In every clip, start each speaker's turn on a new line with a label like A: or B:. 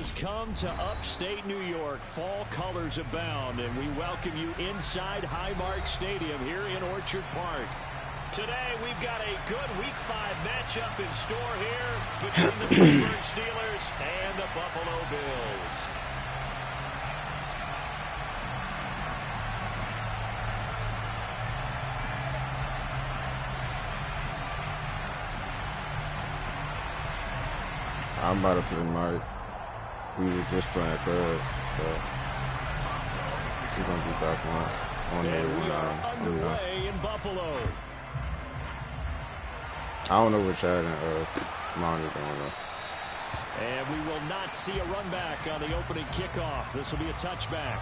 A: has come to upstate New York. Fall colors abound, and we welcome you inside Highmark Stadium here in Orchard Park. Today, we've got a good Week 5 matchup in store here between the Pittsburgh Steelers and the Buffalo Bills.
B: I'm about to play Mike. We were just playing Cubs, so he's gonna be back on there.
A: And we are underway in Buffalo.
B: I don't know what Chad and Monty doing though.
A: And we will not see a run back on the opening kickoff. This will be a touchback.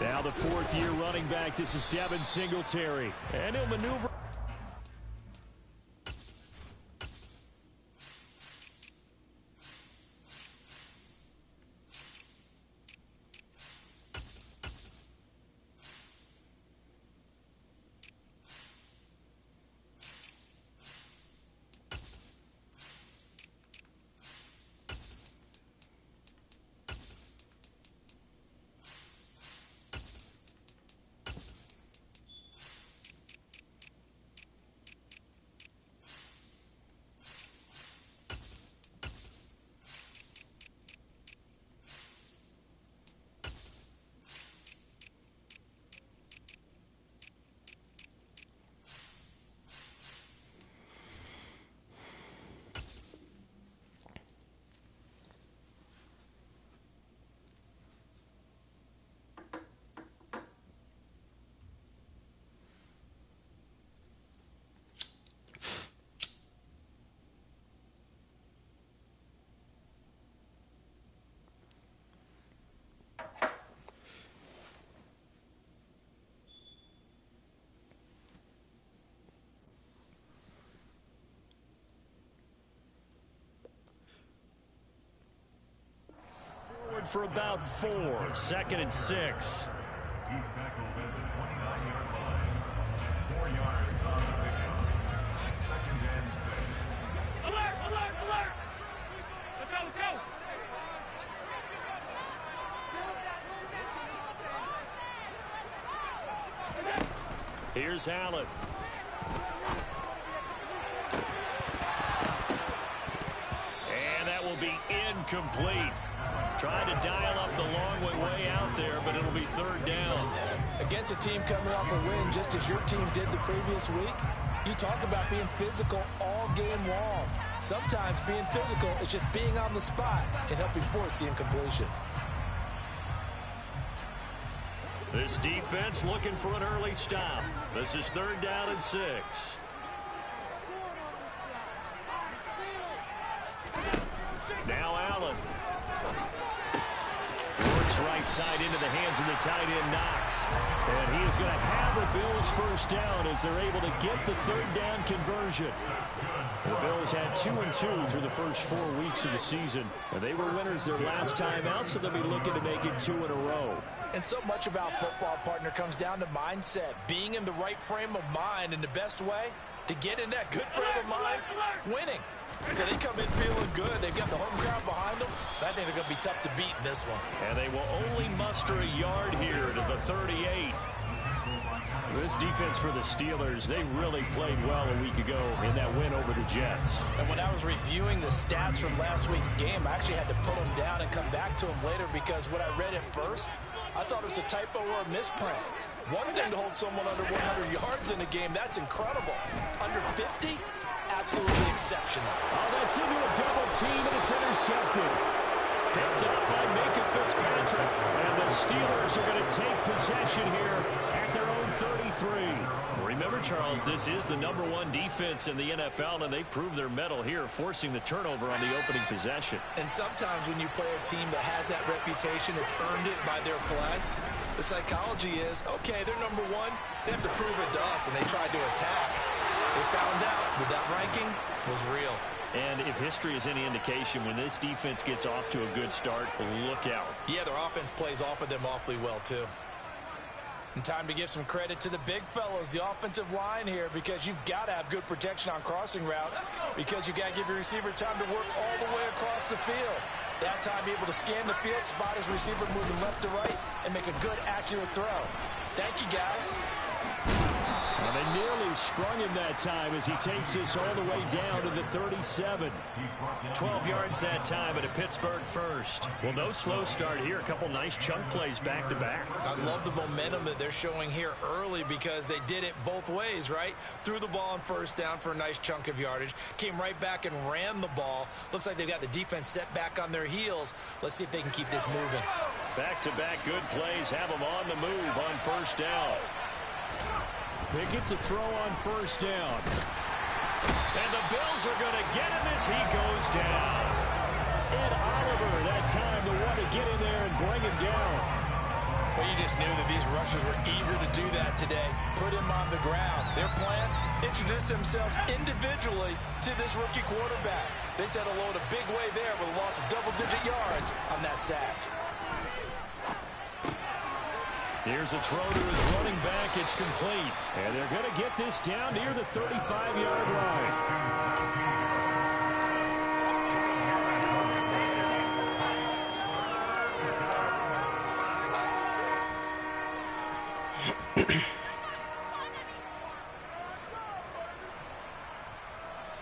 A: Now the fourth-year running back, this is Devin Singletary, and he'll maneuver. For about 4, 2nd and 6.
C: He's tackled at the 29-yard line. 4 yards on the pickup. 2nd and 6.
D: Alert! Alert! Alert! Let's go! Let's go!
A: Here's Allen. And that will be incomplete. Trying to dial up the long way out there, but it'll be 3rd down.
E: Against a team coming off a win, just as your team did the previous week, you talk about being physical all game long. Sometimes being physical is just being on the spot and helping force the incompletion.
A: This defense looking for an early stop. This is 3rd down and 6. Now Allen. Works right side into the hands of the tight end Knox. And he is going to have the Bills first down as they're able to get the 3rd down conversion. The Bills had 2-2 through the first 4 weeks of the season. And they were winners their last time out, so they'll be looking to make it 2 in a row.
E: And so much about football, partner, comes down to mindset. Being in the right frame of mind, and the best way to get in that good frame of mind, winning. So they come in feeling good. They've got the home crowd behind them. I think they're going to be tough to beat in this one.
A: And they will only muster a yard here to the 38. This defense for the Steelers, they really played well a week ago in that win over the Jets.
E: And when I was reviewing the stats from last week's game, I actually had to pull them down and come back to them later because what I read at first, I thought it was a typo or a misprint. One thing to hold someone under 100 yards in a game, that's incredible. Under 50, absolutely exceptional.
A: Oh, that's into a double team, and it's intercepted. Picked up by Minka Fitzpatrick. And the Steelers are going to take possession here at their own 33. Remember, Charles, this is the #1 defense in the NFL, and they prove their mettle here, forcing the turnover on the opening possession.
E: And sometimes when you play a team that has that reputation, it's earned it by their play. The psychology is, okay, they're #1. They have to prove it to us, and they tried to attack. They found out that that ranking was real.
A: And if history is any indication, when this defense gets off to a good start, look out.
E: Yeah, their offense plays off of them awfully well, too. And time to give some credit to the big fellows, the offensive line here, because you've got to have good protection on crossing routes, because you've got to give your receiver time to work all the way across the field. That time, be able to scan the field, spot his receiver moving left to right, and make a good, accurate throw. Thank you, guys.
A: And they nearly sprung him that time as he takes this all the way down to the 37. 12 yards that time at a Pittsburgh first. Well, no slow start here. A couple nice chunk plays back-to-back.
E: I love the momentum that they're showing here early because they did it both ways, right? Threw the ball on first down for a nice chunk of yardage. Came right back and ran the ball. Looks like they've got the defense set back on their heels. Let's see if they can keep this moving.
A: Back-to-back good plays have them on the move on first down. Pickett to throw on first down. And the Bills are going to get him as he goes down. Ed Oliver, that time, the one to get in there and bring him down.
E: Well, you just knew that these rushers were eager to do that today. Put him on the ground. Their plan, introduce themselves individually to this rookie quarterback. They said hello in a big way there with a loss of double-digit yards on that sack.
A: Here's a throw to his running back. It's complete. And they're going to get this down near the 35-yard line.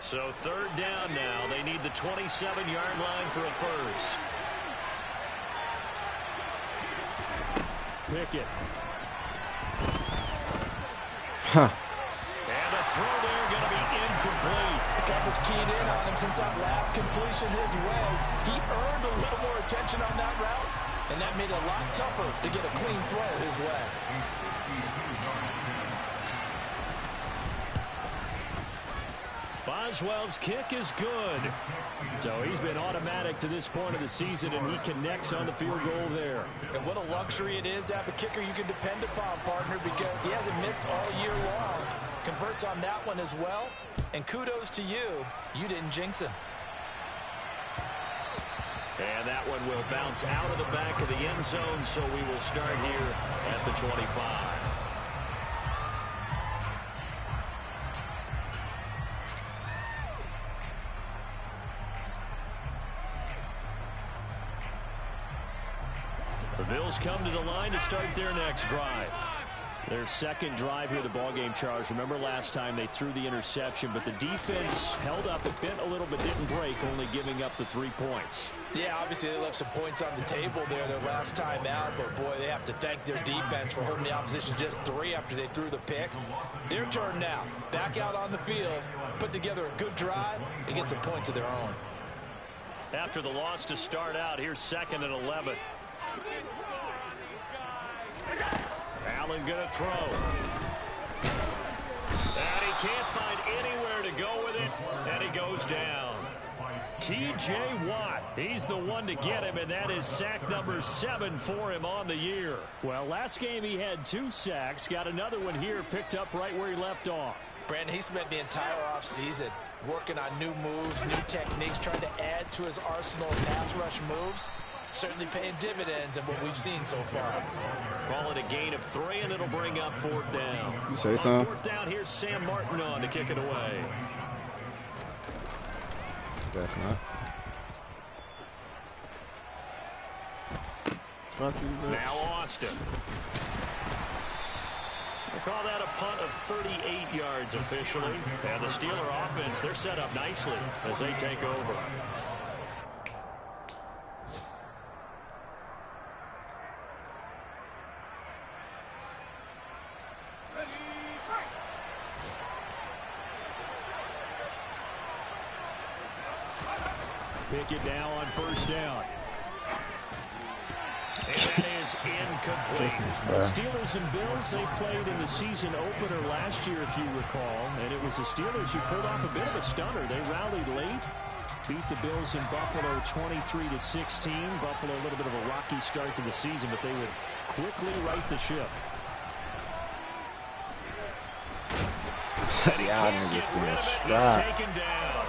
A: So third down now. They need the 27-yard line for a first. Pickett.
B: Huh.
A: And a throw there going to be incomplete.
E: The coverage keyed in on him since that last completion his way. He earned a little more attention on that route, and that made it a lot tougher to get a clean throw his way.
A: Boswell's kick is good. So he's been automatic to this point of the season, and he connects on the field goal there.
E: And what a luxury it is to have a kicker you can depend upon, partner, because he hasn't missed all year long. Converts on that one as well. And kudos to you. You didn't jinx him.
A: And that one will bounce out of the back of the end zone, so we will start here at the 25. The Bills come to the line to start their next drive. Their second drive here, the ballgame, Charles. Remember last time they threw the interception, but the defense held up. It bent a little but didn't break, only giving up the 3 points.
E: Yeah, obviously they left some points on the table there their last time out, but boy, they have to thank their defense for holding the opposition just 3 after they threw the pick. Their turn now. Back out on the field, put together a good drive, and get some points of their own.
A: After the loss to start out, here's 2nd and 11. Allen going to throw. And he can't find anywhere to go with it, and he goes down. T.J. Watt, he's the one to get him, and that is sack number 7 for him on the year. Well, last game he had 2 sacks. Got another one here, picked up right where he left off.
E: Brandon, he spent the entire offseason working on new moves, new techniques, trying to add to his arsenal of pass rush moves. Certainly paying dividends in what we've seen so far.
A: Call it a gain of 3, and it'll bring up 4th down.
B: You say something?
A: 4th down, here's Sam Martin on to kick it away.
B: That's not. Fuck you, bitch.
A: Now Austin. They call that a punt of 38 yards officially. And the Steeler offense, they're set up nicely as they take over. Pickett now on first down. And that is incomplete. The Steelers and Bills, they played in the season opener last year, if you recall. And it was the Steelers who pulled off a bit of a stunner. They rallied late, beat the Bills in Buffalo 23-16. Buffalo, a little bit of a rocky start to the season, but they would quickly right the ship. And he can't get rid of it. He's taken down.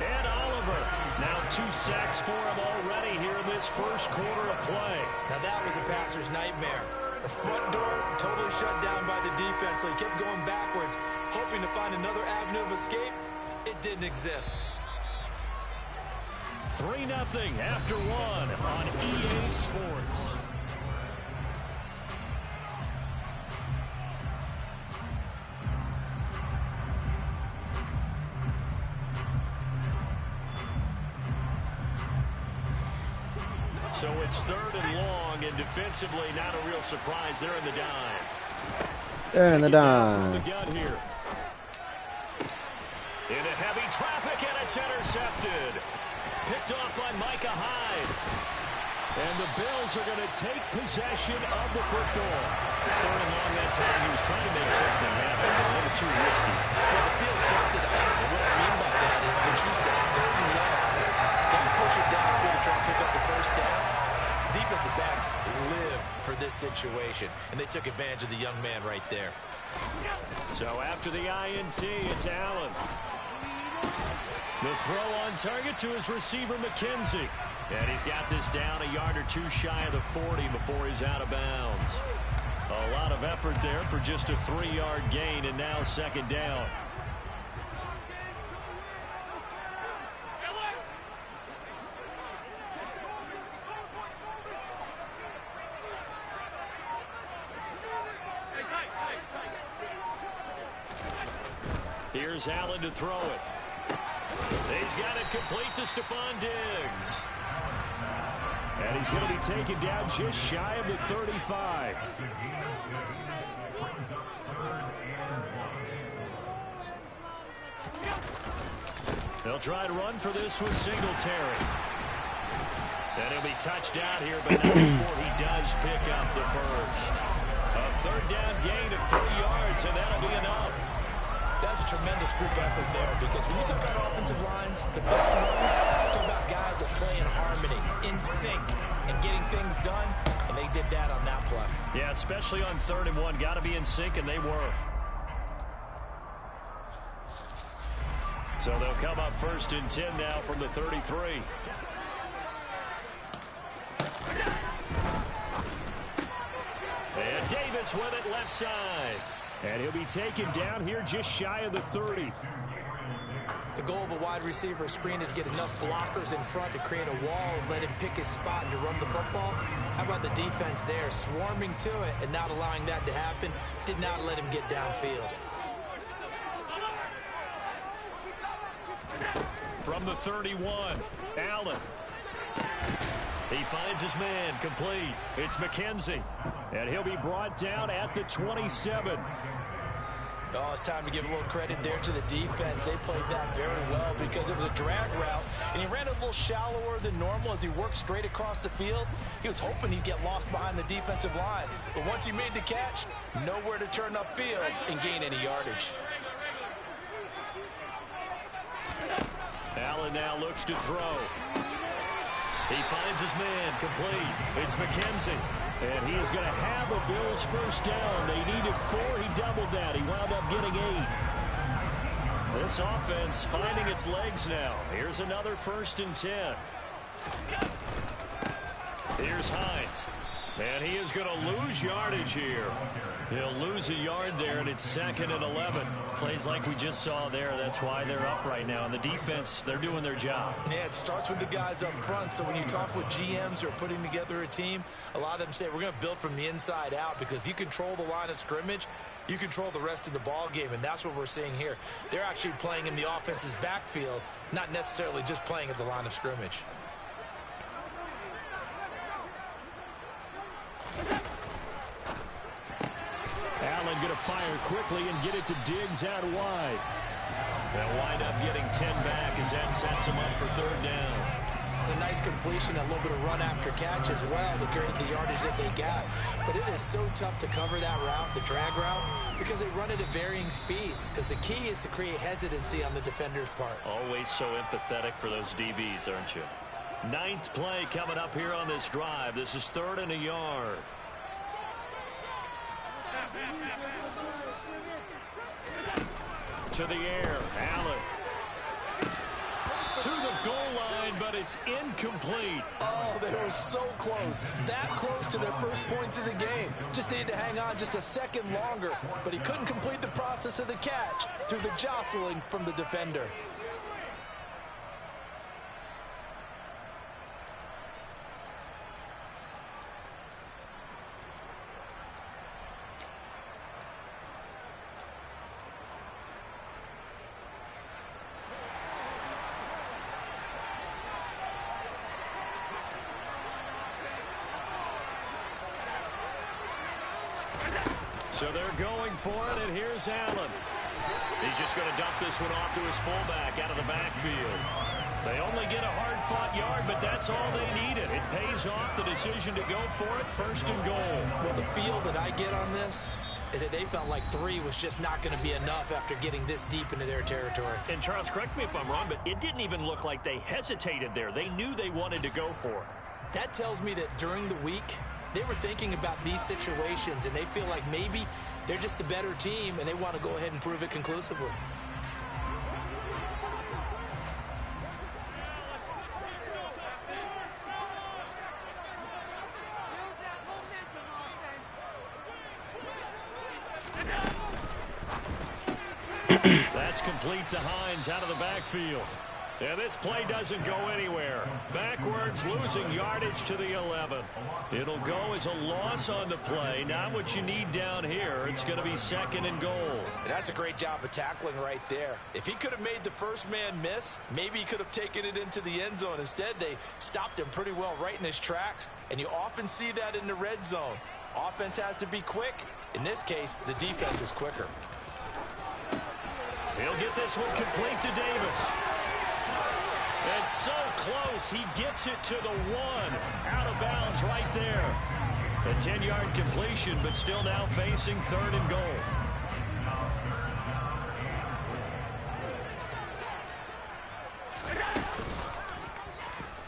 A: And Oliver, now 2 sacks for him already here in this first quarter of play.
E: Now that was a passer's nightmare. The front door totally shut down by the defense, so he kept going backwards, hoping to find another avenue of escape. It didn't exist.
A: 3-0 after 1 on EA Sports. So it's 3rd and long, and defensively, not a real surprise. They're in the dime.
B: They're in the dime.
A: From the gun here. Into heavy traffic, and it's intercepted. Picked off by Micah Hyde. And the Bills are going to take possession of the football. 3rd and long that time. He was trying to make something happen, but a little too risky.
E: Well, the field tilted on him. And what I mean by that is what you said, 3rd and long. Got to push it downfield to try and pick up the first down. Defensive backs live for this situation, and they took advantage of the young man right there.
A: So after the INT, it's Allen. The throw on target to his receiver, McKenzie. And he's got this down a yard or 2 shy of the 40 before he's out of bounds. A lot of effort there for just a 3-yard gain, and now 2nd down. Here's Allen to throw it. He's got it complete to Stephon Diggs. And he's going to be taken down just shy of the 35. They'll try to run for this with Singletary. And he'll be touched out here, but not before he does pick up the first. A 3rd down gain of 3 yards, and that'll be enough.
E: That's a tremendous group effort there, because when you talk about offensive lines, the best ones, talk about guys that play in harmony, in sync, and getting things done, and they did that on that play.
A: Yeah, especially on 3rd and 1. Got to be in sync, and they were. So they'll come up 1st and 10 now from the 33. And Davis with it left side. And he'll be taken down here just shy of the 30.
E: The goal of a wide receiver screen is get enough blockers in front to create a wall and let him pick his spot to run the football. How about the defense there, swarming to it and not allowing that to happen? Did not let him get downfield.
A: From the 31, Allen. He finds his man, complete. It's McKenzie. And he'll be brought down at the 27.
E: Oh, it's time to give a little credit there to the defense. They played that very well because it was a drag route, and he ran a little shallower than normal as he worked straight across the field. He was hoping he'd get lost behind the defensive line, but once he made the catch, nowhere to turn upfield and gain any yardage.
A: Allen now looks to throw. He finds his man, complete. It's McKenzie. And he is going to have a Bills first down. They needed 4. He doubled that. He wound up getting 8. This offense finding its legs now. Here's another 1st and 10. Here's Hines. And he is going to lose yardage here. He'll lose a yard there, and it's 2nd and 11. Plays like we just saw there. That's why they're up right now. And the defense, they're doing their job.
E: Yeah, it starts with the guys up front. So when you talk with GMs who are putting together a team, a lot of them say we're going to build from the inside out, because if you control the line of scrimmage, you control the rest of the ball game, and that's what we're seeing here. They're actually playing in the offense's backfield, not necessarily just playing at the line of scrimmage.
A: Allen going to fire quickly and get it to Diggs out wide. They'll wind up getting 10 back as that sets him up for 3rd down.
E: It's a nice completion, a little bit of run after catch as well to create the yardage that they got. But it is so tough to cover that route, the drag route, because they run it at varying speeds. Because the key is to create hesitancy on the defender's part.
A: Always so empathetic for those DBs, aren't you? 9th play coming up here on this drive. This is 3rd and a yard. To the air, Allen. To the goal line, but it's incomplete.
E: Oh, they were so close. That close to their first points of the game. Just needed to hang on just a second longer, but he couldn't complete the process of the catch through the jostling from the defender.
A: So they're going for it, and here's Allen. He's just going to dump this one off to his fullback out of the backfield. They only get a hard-fought yard, but that's all they needed. It pays off the decision to go for it, 1st and goal.
E: Well, the feel that I get on this is that they felt like 3 was just not going to be enough after getting this deep into their territory.
A: And Charles, correct me if I'm wrong, but it didn't even look like they hesitated there. They knew they wanted to go for it.
E: That tells me that during the week, they were thinking about these situations, and they feel like maybe they're just the better team, and they want to go ahead and prove it conclusively.
A: That's complete to Hines out of the backfield. And this play doesn't go anywhere. Backwards, losing yardage to the 11. It'll go as a loss on the play. Not what you need down here. It's going to be 2nd and goal.
E: And that's a great job of tackling right there. If he could have made the first man miss, maybe he could have taken it into the end zone. Instead, they stopped him pretty well right in his tracks. And you often see that in the red zone. Offense has to be quick. In this case, the defense was quicker.
A: He'll get this one complete to Davis. And so close, he gets it to the 1. Out of bounds right there. A 10-yard completion, but still now facing 3rd and goal.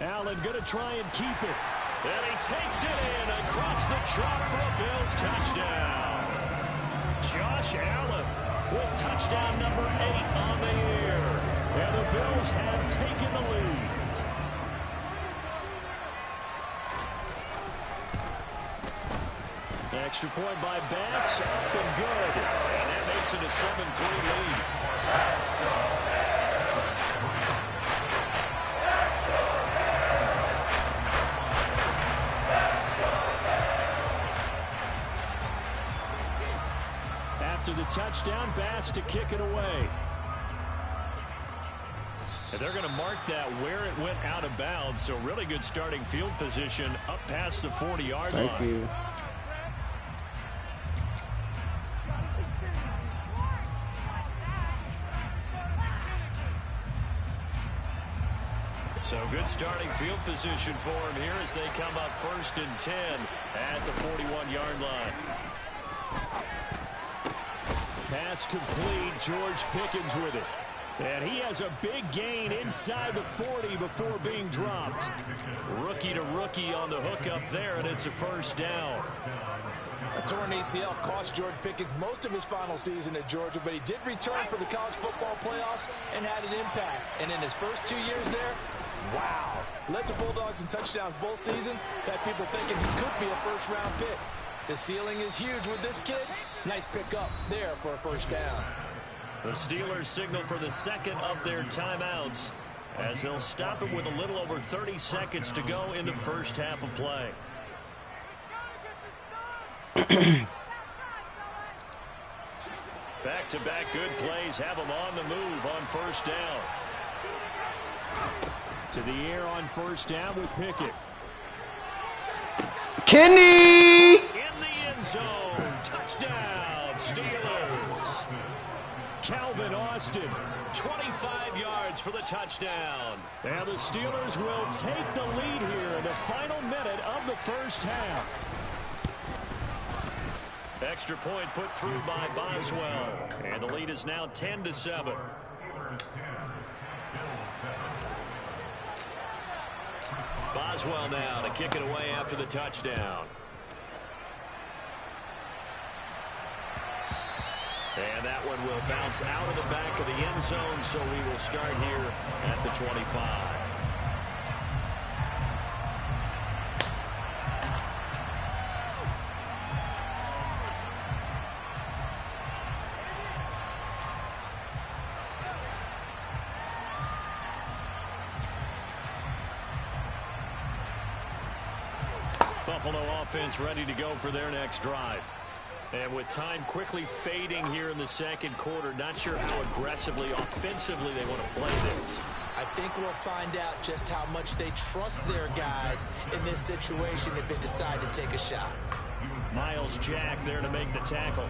A: Allen going to try and keep it. And he takes it in across the chalk for a Bills touchdown. Josh Allen with touchdown number 8 on the year. And the Bills have taken the lead. Extra point by Bass, up and good. And that makes it a 7-3 lead. After the touchdown, Bass to kick it away. And they're going to mark that where it went out of bounds. So really good starting field position up past the 40-yard line.
B: Thank you.
A: So good starting field position for him here as they come up 1st and 10 at the 41-yard line. Pass complete. George Pickens with it. And he has a big gain inside the 40 before being dropped. Rookie to rookie on the hook up there, and it's a 1st down.
E: A torn ACL cost George Pickens most of his final season at Georgia, but he did return for the college football playoffs and had an impact. And in his first 2 years there, wow. Led the Bulldogs in touchdowns both seasons. Had people thinking he could be a first-round pick. The ceiling is huge with this kid. Nice pickup there for a 1st down.
A: The Steelers signal for the 2nd of their timeouts as they'll stop it with a little over 30 seconds to go in the 1st half of play. Back-to-back good plays have them on the move on 1st down. To the air on 1st down with Pickett.
B: Kenny!
A: In the end zone. Touchdown, Steelers. Calvin Austin.
F: 25 yards for the touchdown.
A: And the Steelers will take the lead here in the final minute of the first half. Extra point put through by Boswell. And the lead is now 10-7. Boswell now to kick it away after the touchdown. And that one will bounce out of the back of the end zone, so we will start here at the 25. Buffalo offense ready to go for their next drive. And with time quickly fading here in the second quarter, not sure how aggressively, offensively they want to play this.
E: I think we'll find out just how much they trust their guys in this situation if they decide to take a shot.
A: Miles Jack there to make the tackle.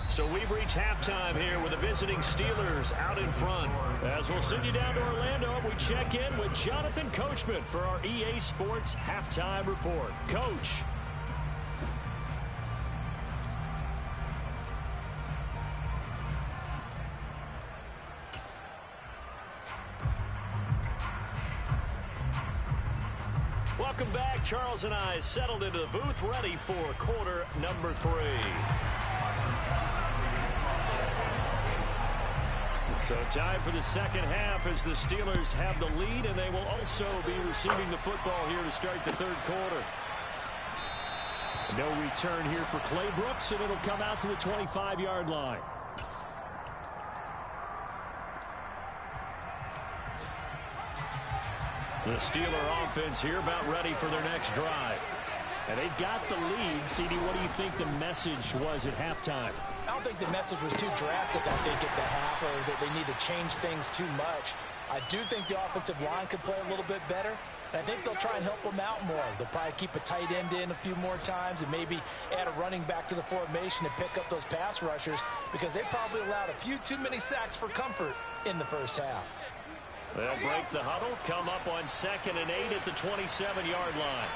A: So we've reached halftime here with the visiting Steelers out in front. As we'll send you down to Orlando, we check in with Jonathan Coachman for our EA Sports Halftime Report. Coach. Welcome back. Charles and I settled into the booth ready for quarter number 3. So time for the second half as the Steelers have the lead, and they will also be receiving the football here to start the third quarter. No return here for Clay Brooks, and it'll come out to the 25-yard line. The Steeler offense here about ready for their next drive. And they've got the lead. CD, what do you think the message was at halftime?
E: I don't think the message was too drastic, I think, at the half, or that they need to change things too much. I do think the offensive line could play a little bit better. I think they'll try and help them out more. They'll probably keep a tight end in a few more times and maybe add a running back to the formation to pick up those pass rushers, because they probably allowed a few too many sacks for comfort in the first half.
A: They'll break the huddle, come up on 2nd and 8 at the 27-yard line.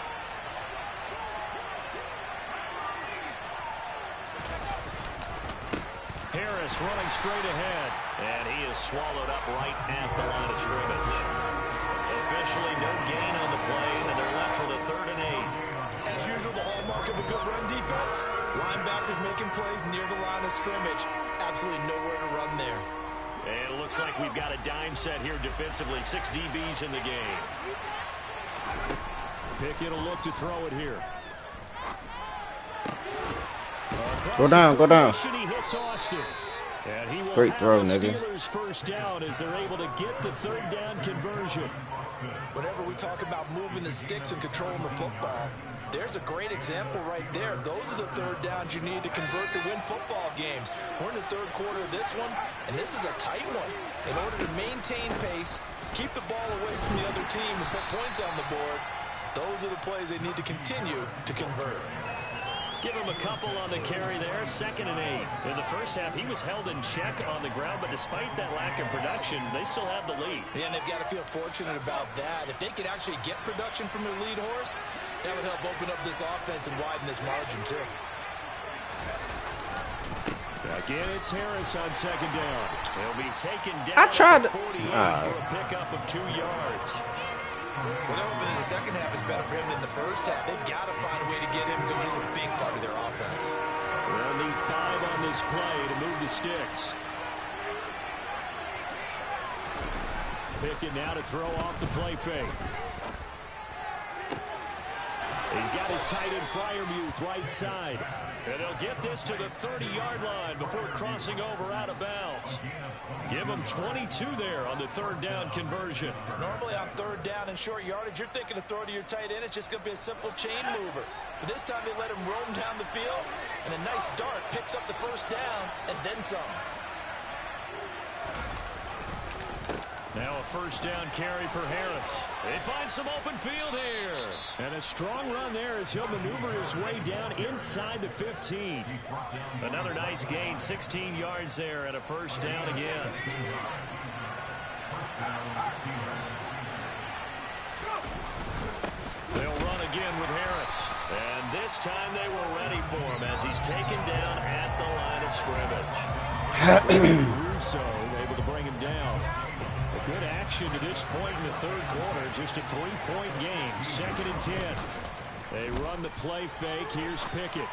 A: Harris running straight ahead, and he is swallowed up right at the line of scrimmage. Officially no gain on the play, and they're left with a 3rd and 8.
E: As usual, the hallmark of a good run defense, linebackers making plays near the line of scrimmage. Absolutely nowhere to run there.
A: And it looks like we've got a dime set here defensively. 6 DBs in the game. Pickett will look to throw it here.
B: Go down, go down.
A: He hits Austin. And he will
B: Great throw,
A: have the
B: nigga.
A: Steelers first down as they're able to get the 3rd down conversion.
E: Whenever we talk about moving the sticks and controlling the football, there's a great example right there. Those are the 3rd downs you need to convert to win football games. We're in the 3rd quarter of this one, and this is a tight one. In order to maintain pace, keep the ball away from the other team, and put points on the board, those are the plays they need to continue to convert.
A: Give him a couple on the carry there. 2nd and 8. In the first half, he was held in check on the ground, but despite that lack of production, they still have the lead.
E: Yeah, and they've got to feel fortunate about that. If they could actually get production from their lead horse, that would help open up this offense and widen this margin, too.
A: Again, it's Harris on 2nd down. He'll be taken down
B: I tried
A: at the 48 for a pickup of 2 yards.
E: Well, that would be in the second half is better for him than the first half. They've got to find a way to get him going. He's a big part of their offense.
A: They'll need 5 on this play to move the sticks. Pickett now to throw off the play fake. He's got his tight end Freiermuth right side. And he'll get this to the 30-yard line before crossing over out of bounds. Give him 22 there on the 3rd down conversion.
E: Normally on 3rd down and short yardage, you're thinking of throw to your tight end. It's just going to be a simple chain mover. But this time they let him roam down the field, and a nice dart picks up the 1st down and then some.
A: a first down carry for Harris. They find some open field here. And a strong run there as he'll maneuver his way down inside the 15. Another nice gain, 16 yards there and a first down again. They'll run again with Harris. And this time they were ready for him as he's taken down at the line of scrimmage. Russo able to bring him down. A good action to this point in the third quarter. Just a 3-point game. 2nd and 10. They run the play fake. Here's Pickett.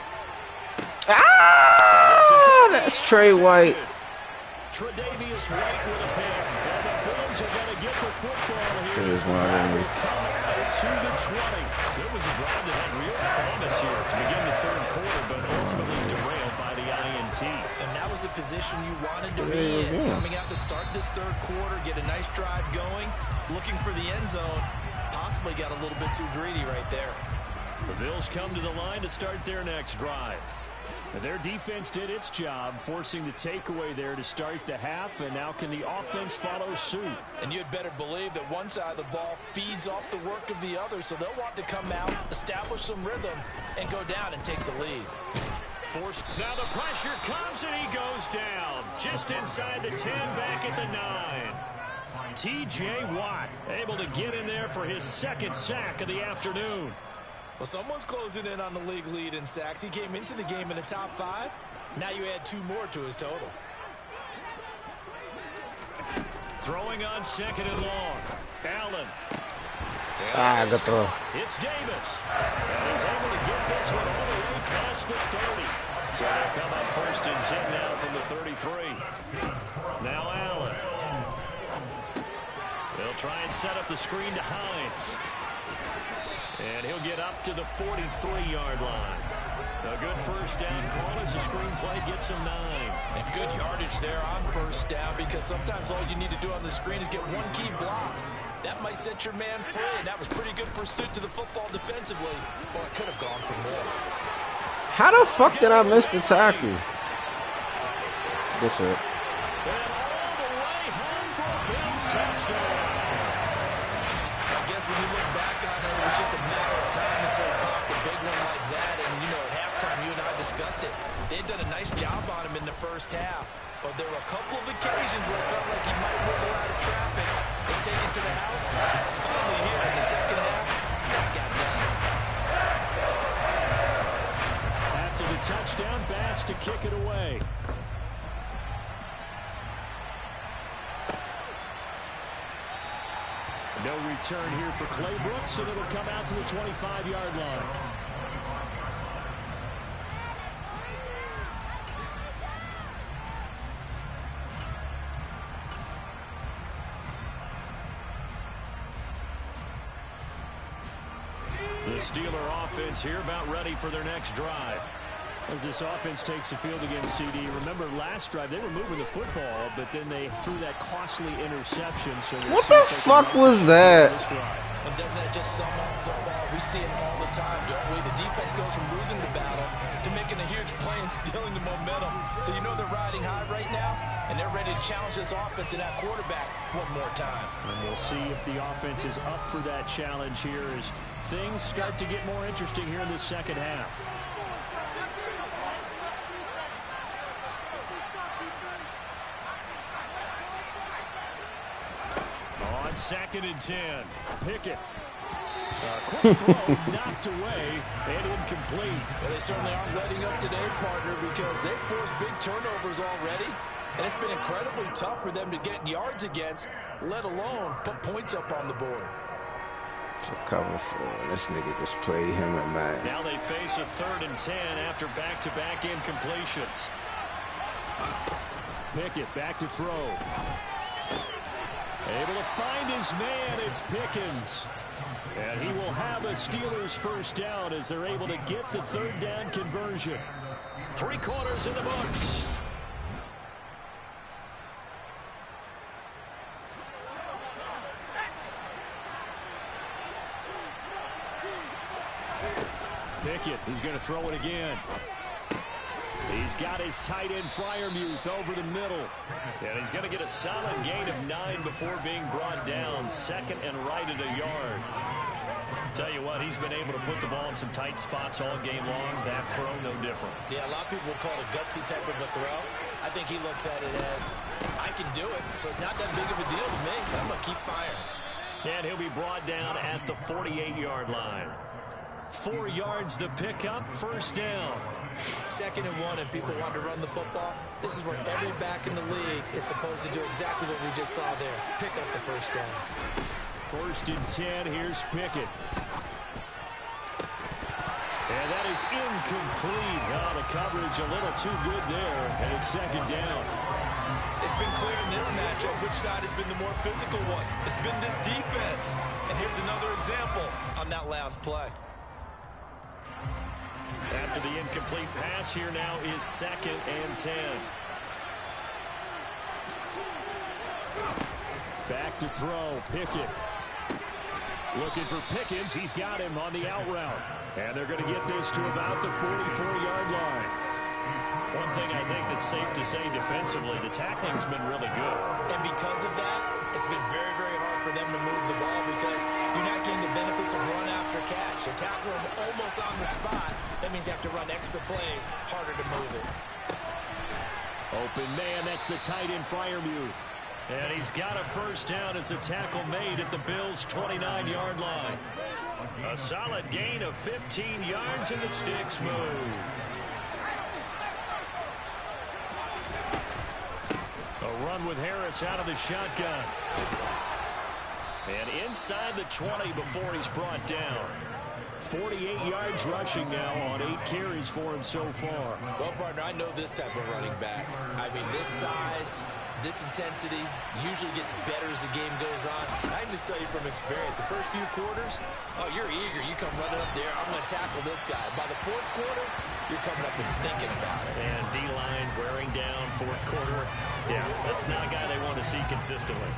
B: Ah! That's Trey White.
A: Tre'Davious White with a pick. And the Bills are going to get the football here.
B: There's one of them.
A: To the 20. So it was a drive that had real promise here to begin the third quarter, but ultimately derailed by the INT.
E: And that was the position you wanted to be in. Coming out to start this third quarter, get a nice drive going, looking for the end zone. Possibly got a little bit too greedy right there.
A: The Bills come to the line to start their next drive. Their defense did its job, forcing the takeaway there to start the half, and now can the offense follow suit? And
E: you'd better believe that one side of the ball feeds off the work of the other, so they'll want to come out, establish some rhythm, and go down and take the lead.
A: Now the pressure comes, and he goes down. Just inside the 10, back at the 9. T.J. Watt able to get in there for his 2nd sack of the afternoon.
E: Well, someone's closing in on the league lead in sacks. He came into the game in the top 5. Now you add 2 more to his total.
A: Throwing on 2nd and long. Allen.
B: Good throw.
A: It's Davis. And he's able to get this one all the way past the 30. So they come up 1st and 10 now from the 33. Now Allen. They'll try and set up the screen to Hines. And he'll get up to the 43-yard line. A good first down call as the screen play gets him 9.
E: And good yardage there on first down, because sometimes all you need to do on the screen is get one key block. That might set your man free, and that was pretty good pursuit to the football defensively. Well, it could have gone for more.
B: How the fuck did I miss the tackle? That's it.
A: And all the way home for a Bills touchdown.
E: I guess when you look back on it, it was just a matter of time until he popped a big one like that. And, you know, at halftime, you and I discussed it. They'd done a nice job on him in the first half. But there were a couple of occasions where it felt like he might wiggle out of traffic and take it to the house. Finally here in the second half, that got done.
A: After the touchdown, Bass to kick it away. No return here for Clay Brooks, and it'll come out to the 25-yard line. The Steeler offense here about ready for their next drive. As this offense takes the field against CD, remember last drive they were moving the football, but then they threw that costly interception. So
B: what the fuck was that?
E: And doesn't that just sum up football? We see it all the time, don't we? The defense goes from losing the battle to making a huge play and stealing the momentum. So you know they're riding high right now, and they're ready to challenge this offense and that quarterback one more time.
A: And we'll see if the offense is up for that challenge here as things start to get more interesting here in the second half. On 2nd and 10, Pickett. Quick throw knocked away and incomplete.
E: Well, they certainly aren't letting up today, partner, because they've forced big turnovers already. And it's been incredibly tough for them to get yards against, let alone put points up on the board.
B: For cover 4. This nigga just played him at man.
A: Now they face a 3rd and 10 after back-to-back incompletions. Pickett back to throw. Able to find his man. It's Pickens. And he will have a Steelers first down as they're able to get the 3rd down conversion. 3 quarters in the books. Pickett is going to throw it again. He's got his tight end Freiermuth over the middle. And he's going to get a solid gain of 9 before being brought down. Second and right at a yard. Tell you what, he's been able to put the ball in some tight spots all game long. That throw, no different.
E: Yeah, a lot of people will call it a gutsy type of a throw. I think he looks at it as, I can do it, so it's not that big of a deal to me. I'm going to keep firing.
A: And he'll be brought down at the 48-yard line. 4 yards the pickup, first down.
E: 2nd and 1, and people want to run the football. This is where every back in the league is supposed to do exactly what we just saw there. Pick up the first down.
A: 1st and 10, here's Pickett. And that is incomplete. Oh, the coverage a little too good there, and it's 2nd down.
E: It's been clear in this matchup which side has been the more physical one. It's been this defense. And here's another example on that last play.
A: After the incomplete pass, here now is 2nd and 10. Back to throw, Pickett. Looking for Pickens. He's got him on the out route. And they're going to get this to about the 44-yard line. One thing I think that's safe to say defensively, the tackling's been really good.
E: And because of that, it's been very, very hard for them to move the ball because you're not getting the benefits of run after catch. They tackle them almost on the spot. That means you have to run extra plays, harder to move it.
A: Open man, that's the tight end Freiermuth. And he's got a first down as a tackle made at the Bills' 29-yard line. A solid gain of 15 yards and the sticks move. A run with Harris out of the shotgun. And inside the 20 before he's brought down. 48 yards rushing now on 8 carries for him so far.
E: Well, partner, I know this type of running back. I mean, this size, this intensity usually gets better as the game goes on. I can just tell you from experience, the first few quarters, oh, you're eager. You come running up there, I'm going to tackle this guy. By the 4th quarter, you're coming up and thinking about it.
A: And D-line wearing down 4th quarter. Yeah, that's not a guy they want to see consistently.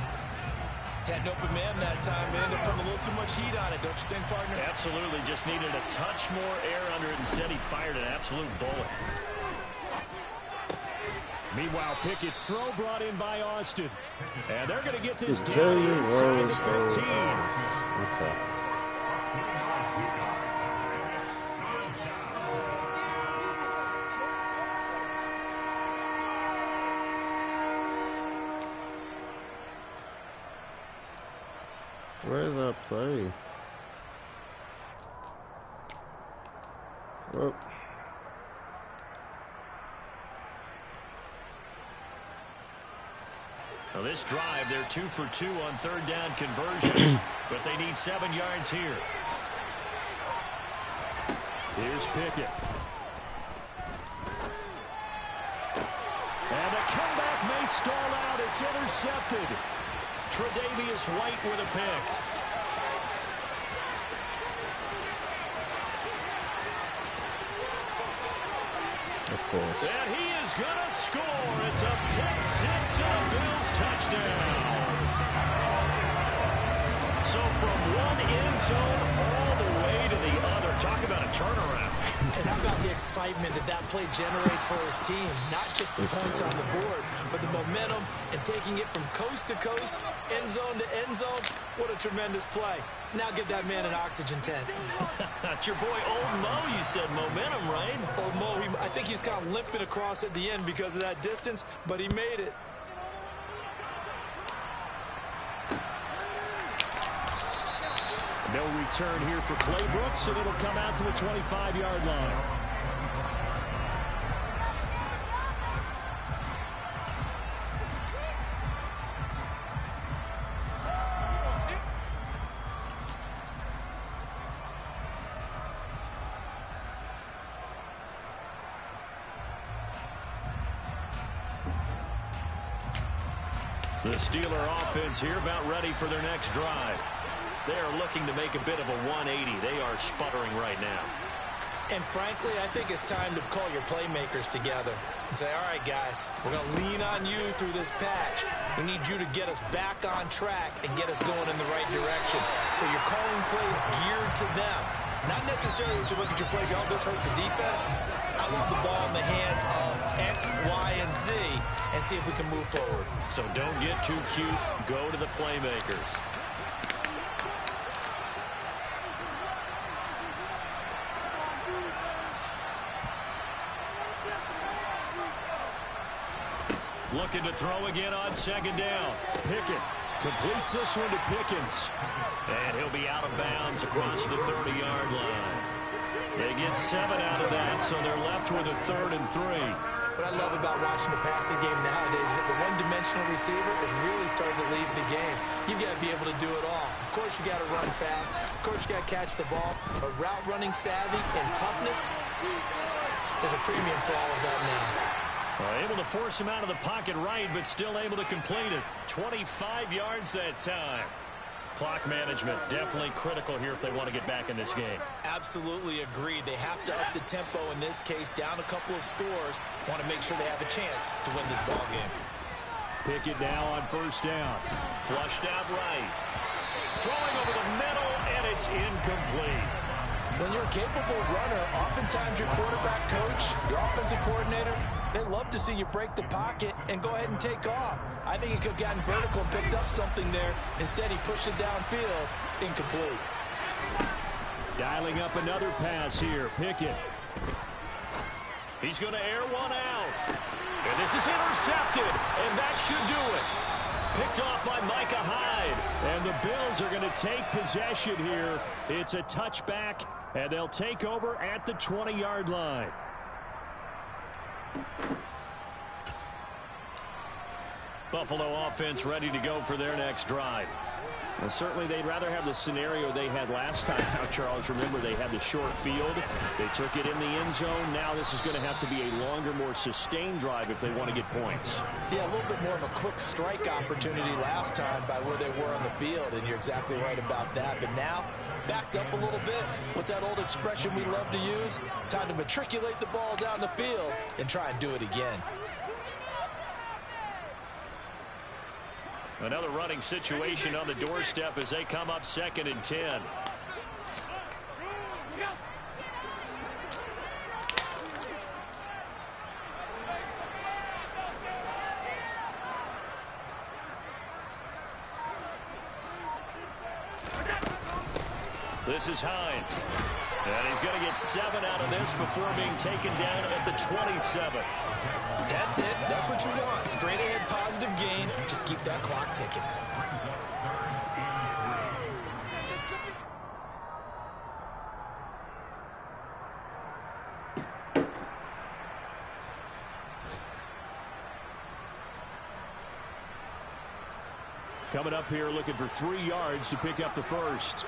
E: Had an open man that time. They ended up putting a little too much heat on it, don't you think, partner?
A: Absolutely. Just needed a touch more air under it. Instead, he fired an absolute bullet. Meanwhile, Pickett's throw brought in by Austin. And they're going to get this down inside the 15.
B: Okay. Where's that play? Whoop.
A: Now this drive, they're 2 for 2 on 3rd down conversions, but they need 7 yards here. Here's Pickett. And the comeback may stall out. It's intercepted. Tre'Davious White with a pick.
B: Of course.
A: And he is going to score. It's a pick 6 and a Bills touchdown. So from one end zone all the way to the other. Talk about a turnaround.
E: And how about the excitement that play generates for his team? Not just the points on the board, but the momentum and taking it from coast to coast, end zone to end zone. What a tremendous play. Now give that man an oxygen tent.
A: That's your boy Old Mo, you said. Momentum, right?
E: Old Mo, I think he's kind of limping across at the end because of that distance, but he made it.
A: No return here for Clay Brooks, and it'll come out to the 25-yard line. The Steeler offense here about ready for their next drive. They are looking to make a bit of a 180. They are sputtering right now.
E: And frankly, I think it's time to call your playmakers together and say, all right, guys, we're going to lean on you through this patch. We need you to get us back on track and get us going in the right direction. So you're calling plays geared to them. Not necessarily what you look at your plays, oh, this hurts the defense. I want the ball in the hands of X, Y, and Z and see if we can move forward.
A: So don't get too cute. Go to the playmakers. Looking to throw again on second down. Pickett completes this one to Pickens. And he'll be out of bounds across the 30-yard line. They get 7 out of that, so they're left with a 3rd and 3.
E: What I love about watching the passing game nowadays is that the one-dimensional receiver is really starting to lead the game. You've got to be able to do it all. Of course, you got to run fast. Of course, you got to catch the ball. But route running savvy and toughness is a premium for all of that now.
A: Able to force him out of the pocket right, but still able to complete it. 25 yards that time. Clock management definitely critical here if they want to get back in this game.
E: Absolutely agreed. They have to up the tempo in this case, down a couple of scores. Want to make sure they have a chance to win this ball game.
A: Pickett now on first down. Flushed out right. Throwing over the middle, and it's incomplete.
E: When you're a capable runner, oftentimes your quarterback coach, your offensive coordinator, they love to see you break the pocket and go ahead and take off. I think he could have gotten vertical and picked up something there. Instead, he pushed it downfield. Incomplete.
A: Dialing up another pass here. Pickett. He's going to air one out. And this is intercepted. And that should do it. Picked off by Micah Hyde. And the Bills are going to take possession here. It's a touchback, and they'll take over at the 20-yard line. Buffalo offense ready to go for their next drive. Well, certainly they'd rather have the scenario they had last time. Now, Charles, remember they had the short field. They took it in the end zone. Now this is going to have to be a longer, more sustained drive if they want to get points.
E: Yeah, a little bit more of a quick strike opportunity last time by where they were on the field, and you're exactly right about that. But now, backed up a little bit. What's that old expression we love to use? Time to matriculate the ball down the field and try and do it again.
A: Another running situation on the doorstep as they come up 2nd and 10. This is Hines. And he's going to get 7 out of this before being taken down at the 27.
E: That's it. That's what you want. Straight ahead positive gain. Just keep that clock ticking.
A: Coming up here looking for 3 yards to pick up the first.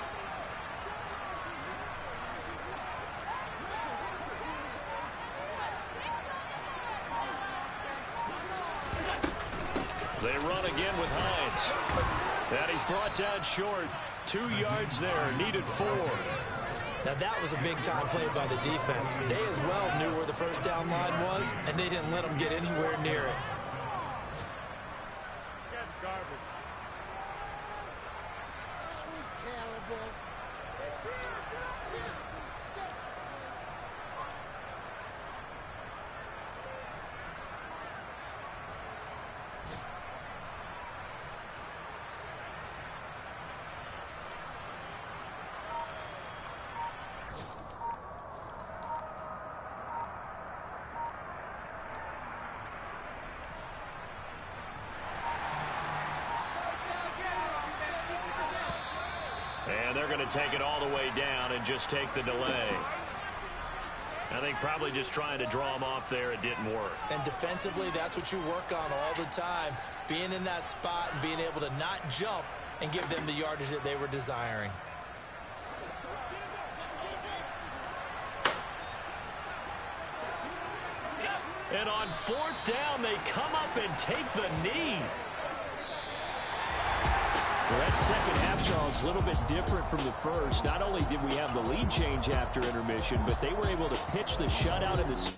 A: They run again with Hines. And he's brought down short. 2 yards there. Needed 4.
E: Now that was a big-time play by the defense. They as well knew where the first down line was, and they didn't let them get anywhere near it.
D: That's garbage.
G: That was terrible.
A: And they're going to take it all the way down and just take the delay. I think probably just trying to draw them off there, it didn't work.
E: And defensively, that's what you work on all the time. Being in that spot and being able to not jump and give them the yardage that they were desiring.
A: And on 4th down, they come up and take the knee. Well, that second half, Charles, a little bit different from the first. Not only did we have the lead change after intermission, but they were able to pitch the shutout in this.